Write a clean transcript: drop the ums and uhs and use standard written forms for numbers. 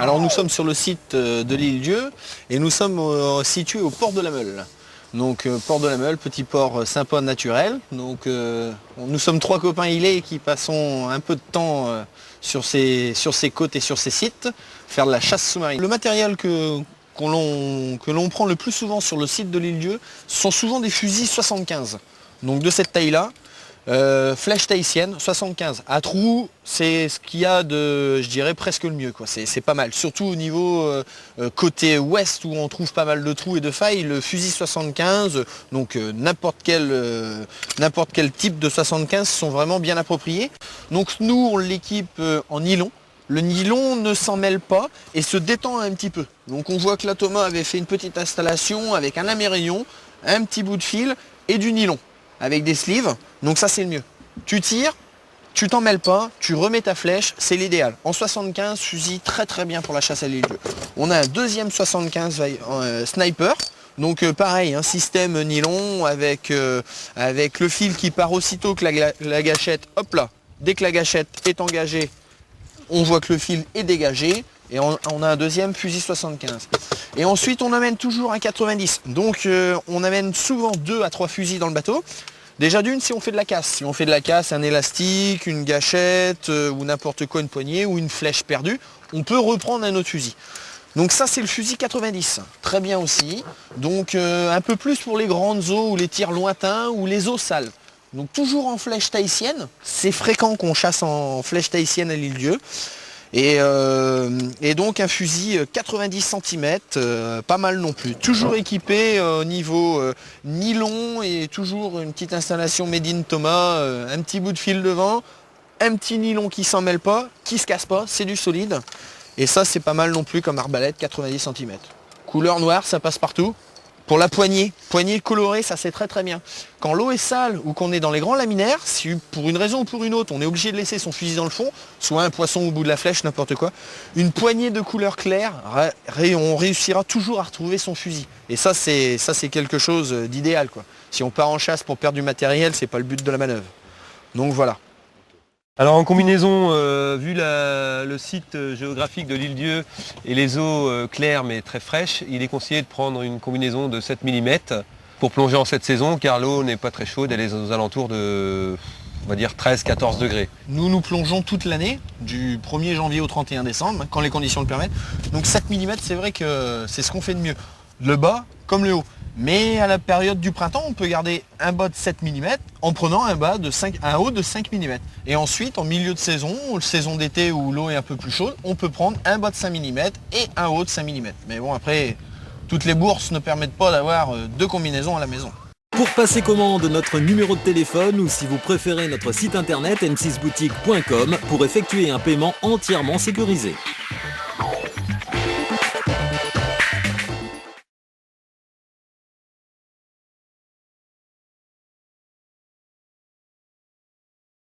Alors nous sommes sur le site de l'Île-Dieu et nous sommes situés au port de la Meule. Donc port de la Meule, petit port sympa naturel. Donc nous sommes 3 copains îlets qui passons un peu de temps sur ces côtes et sur ces sites, faire de la chasse sous-marine. Le matériel que l'on prend le plus souvent sur le site de l'Île-Dieu sont souvent des fusils 75. Donc de cette taille-là. Flèche tahitienne 75 à trous, c'est ce qu'il y a de, je dirais, presque le mieux, quoi. C'est pas mal, surtout au niveau côté ouest où on trouve pas mal de trous et de failles. Le fusil 75, donc n'importe quel type de 75 sont vraiment bien appropriés. Donc nous on l'équipe en nylon. Le nylon ne s'en mêle pas et se détend un petit peu. Donc on voit que la Thomas avait fait une petite installation avec un amérillon, un petit bout de fil et du nylon avec des sleeves. Donc ça c'est le mieux. Tu tires, tu t'en mêles pas, tu remets ta flèche, c'est l'idéal. En 75, fusil très très bien pour la chasse à l'île-Dieu. On a un deuxième 75 sniper. Donc pareil, un système nylon avec le fil qui part aussitôt que la gâchette, hop là, dès que la gâchette est engagée, on voit que le fil est dégagé. Et on a un deuxième fusil 75. Et ensuite on amène toujours un 90. Donc on amène souvent 2 à 3 fusils dans le bateau. Déjà d'une, si on fait de la casse. Si on fait de la casse, un élastique, une gâchette, ou n'importe quoi, une poignée, ou une flèche perdue, on peut reprendre un autre fusil. Donc ça c'est le fusil 90. Très bien aussi. Donc un peu plus pour les grandes eaux, ou les tirs lointains, ou les eaux sales. Donc toujours en flèche tahitienne. C'est fréquent qu'on chasse en flèche tahitienne à l'Île-Dieu. Et donc un fusil 90 cm, pas mal non plus. Toujours équipé au niveau nylon et toujours une petite installation made in Thomas, un petit bout de fil devant, un petit nylon qui s'en mêle pas, qui se casse pas, c'est du solide. Et ça c'est pas mal non plus comme arbalète, 90 cm. Couleur noire, ça passe partout. Pour la poignée colorée, ça c'est très très bien. Quand l'eau est sale ou qu'on est dans les grands laminaires, si pour une raison ou pour une autre, on est obligé de laisser son fusil dans le fond, soit un poisson au bout de la flèche, n'importe quoi, une poignée de couleur claire, on réussira toujours à retrouver son fusil. Et ça c'est quelque chose d'idéal, quoi. Si on part en chasse pour perdre du matériel, c'est pas le but de la manœuvre. Donc voilà. Alors en combinaison, vu le site géographique de l'Île-Dieu et les eaux claires mais très fraîches, il est conseillé de prendre une combinaison de 7 mm pour plonger en cette saison car l'eau n'est pas très chaude, elle est aux alentours de, on va dire, 13-14 degrés. Nous plongeons toute l'année, du 1er janvier au 31 décembre, quand les conditions le permettent. Donc 7 mm, c'est vrai que c'est ce qu'on fait de mieux. Le bas comme le haut. Mais à la période du printemps, on peut garder un bas de 7 mm en prenant un haut de 5 mm. Et ensuite, en milieu de saison d'été où l'eau est un peu plus chaude, on peut prendre un bas de 5 mm et un haut de 5 mm. Mais bon, après, toutes les bourses ne permettent pas d'avoir 2 combinaisons à la maison. Pour passer commande, notre numéro de téléphone ou si vous préférez notre site internet m6boutique.com pour effectuer un paiement entièrement sécurisé.